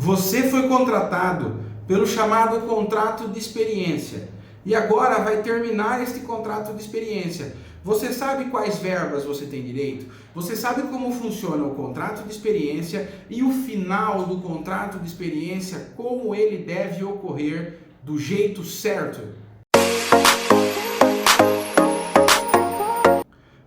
Você foi contratado pelo chamado contrato de experiência e agora vai terminar este contrato de experiência. Você sabe quais verbas você tem direito? Você sabe como funciona o contrato de experiência e o final do contrato de experiência, como ele deve ocorrer do jeito certo?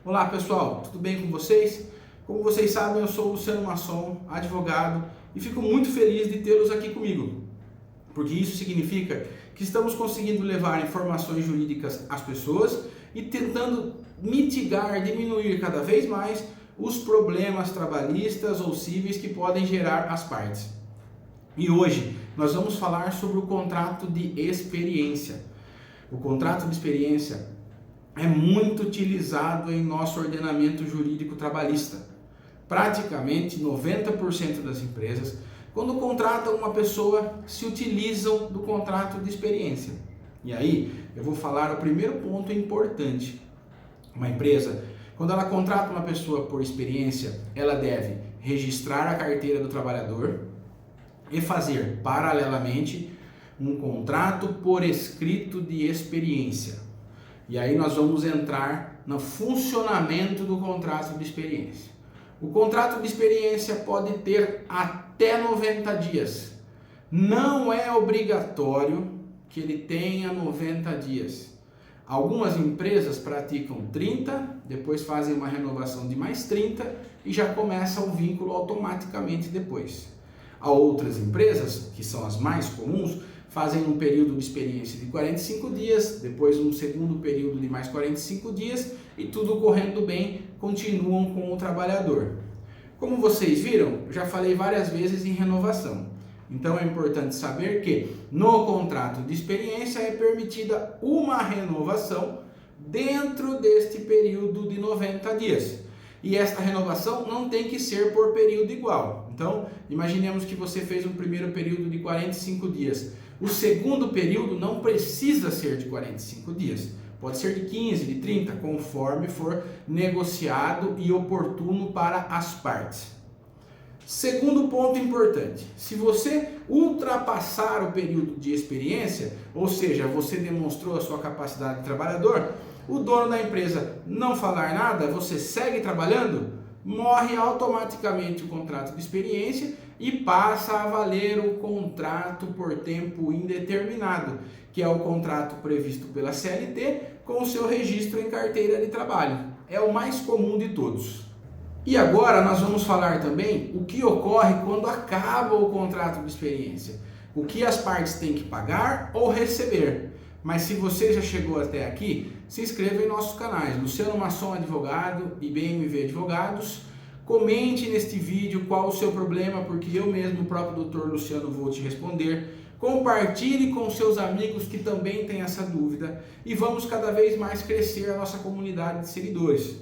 Olá pessoal, tudo bem com vocês? Como vocês sabem, eu sou o Luciano Masson, advogado, e fico muito feliz de tê-los aqui comigo, porque isso significa que estamos conseguindo levar informações jurídicas às pessoas e tentando mitigar, diminuir cada vez mais os problemas trabalhistas ou cíveis que podem gerar as partes. E hoje nós vamos falar sobre o contrato de experiência. O contrato de experiência é muito utilizado em nosso ordenamento jurídico trabalhista. Praticamente 90% das empresas, quando contratam uma pessoa, se utilizam do contrato de experiência. E aí, eu vou falar o primeiro ponto importante. Uma empresa, quando ela contrata uma pessoa por experiência, ela deve registrar a carteira do trabalhador e fazer, paralelamente, um contrato por escrito de experiência. E aí nós vamos entrar no funcionamento do contrato de experiência. O contrato de experiência pode ter até 90 dias. Não é obrigatório que ele tenha 90 dias. Algumas empresas praticam 30, depois fazem uma renovação de mais 30 e já começa o vínculo automaticamente depois. Há outras empresas, que são as mais comuns, fazem um período de experiência de 45 dias, depois um segundo período de mais 45 dias e tudo correndo bem, continuam com o trabalhador. Como vocês viram, eu já falei várias vezes em renovação. Então é importante saber que no contrato de experiência é permitida uma renovação dentro deste período de 90 dias. E esta renovação não tem que ser por período igual. Então, imaginemos que você fez um primeiro período de 45 dias. O segundo período não precisa ser de 45 dias. Pode ser de 15, de 30, conforme for negociado e oportuno para as partes. Segundo ponto importante, se você ultrapassar o período de experiência, ou seja, você demonstrou a sua capacidade de trabalhador, o dono da empresa não falar nada, você segue trabalhando, morre automaticamente o contrato de experiência e passa a valer o contrato por tempo indeterminado, que é o contrato previsto pela CLT com o seu registro em carteira de trabalho. É o mais comum de todos. E agora nós vamos falar também o que ocorre quando acaba o contrato de experiência. O que as partes têm que pagar ou receber. Mas se você já chegou até aqui, se inscreva em nossos canais, Luciano Masson Advogado e BMV Advogados. Comente neste vídeo qual o seu problema, porque eu mesmo, o próprio Dr. Luciano, vou te responder. Compartilhe com seus amigos que também têm essa dúvida e vamos cada vez mais crescer a nossa comunidade de seguidores.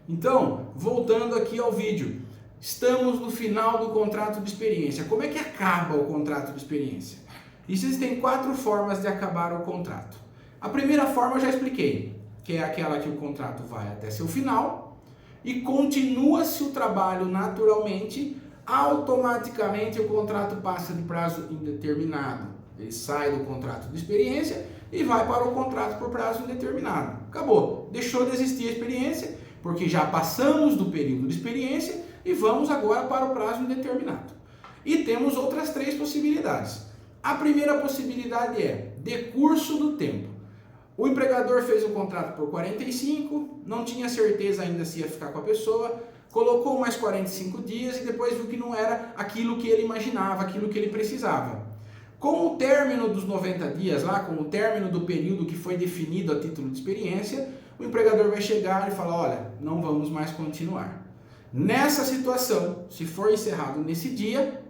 Então, voltando aqui ao vídeo, estamos no final do contrato de experiência. Como é que acaba o contrato de experiência? Existem 4 formas de acabar o contrato. A primeira forma eu já expliquei, que é aquela que o contrato vai até seu final e continua-se o trabalho naturalmente, automaticamente o contrato passa de prazo indeterminado. Ele sai do contrato de experiência e vai para o contrato por prazo indeterminado. Acabou, deixou de existir a experiência, porque já passamos do período de experiência e vamos agora para o prazo indeterminado. E temos outras 3 possibilidades. A primeira possibilidade é decurso do tempo. O empregador fez o contrato por 45, não tinha certeza ainda se ia ficar com a pessoa, colocou mais 45 dias e depois viu que não era aquilo que ele imaginava, aquilo que ele precisava. Com o término dos 90 dias lá, com o término do período que foi definido a título de experiência, o empregador vai chegar e falar, olha, não vamos mais continuar. Nessa situação, se for encerrado nesse dia,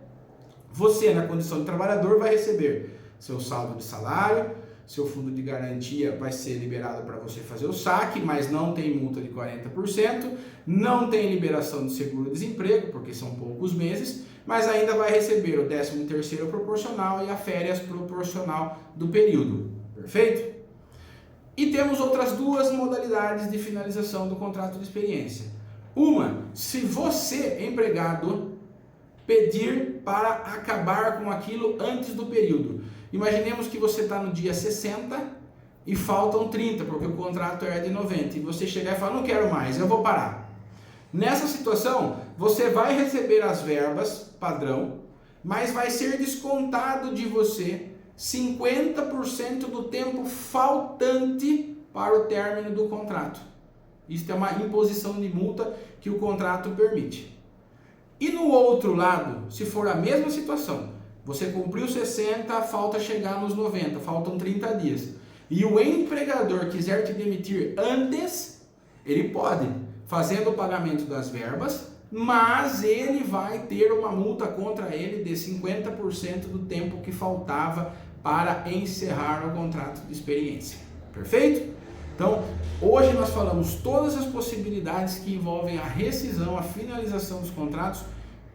você, na condição de trabalhador, vai receber seu saldo de salário, seu fundo de garantia vai ser liberado para você fazer o saque, mas não tem multa de 40%, não tem liberação de seguro-desemprego, porque são poucos meses, mas ainda vai receber o 13º proporcional e a férias proporcional do período. Perfeito? E temos outras 2 modalidades de finalização do contrato de experiência. Uma, se você, empregado, pedir para acabar com aquilo antes do período. Imaginemos que você está no dia 60 e faltam 30, porque o contrato é de 90, e você chegar e falar, não quero mais, eu vou parar. Nessa situação, você vai receber as verbas padrão, mas vai ser descontado de você 50% do tempo faltante para o término do contrato. Isso é uma imposição de multa que o contrato permite. E no outro lado, se for a mesma situação, você cumpriu 60, falta chegar nos 90, faltam 30 dias, e o empregador quiser te demitir antes, ele pode, fazendo o pagamento das verbas, mas ele vai ter uma multa contra ele de 50% do tempo que faltava para encerrar o contrato de experiência. Perfeito? Então, hoje nós falamos todas as possibilidades que envolvem a rescisão, a finalização dos contratos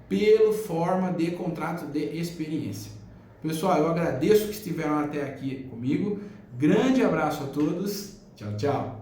pela forma de contrato de experiência. Pessoal, eu agradeço que estiveram até aqui comigo. Grande abraço a todos. Tchau, tchau.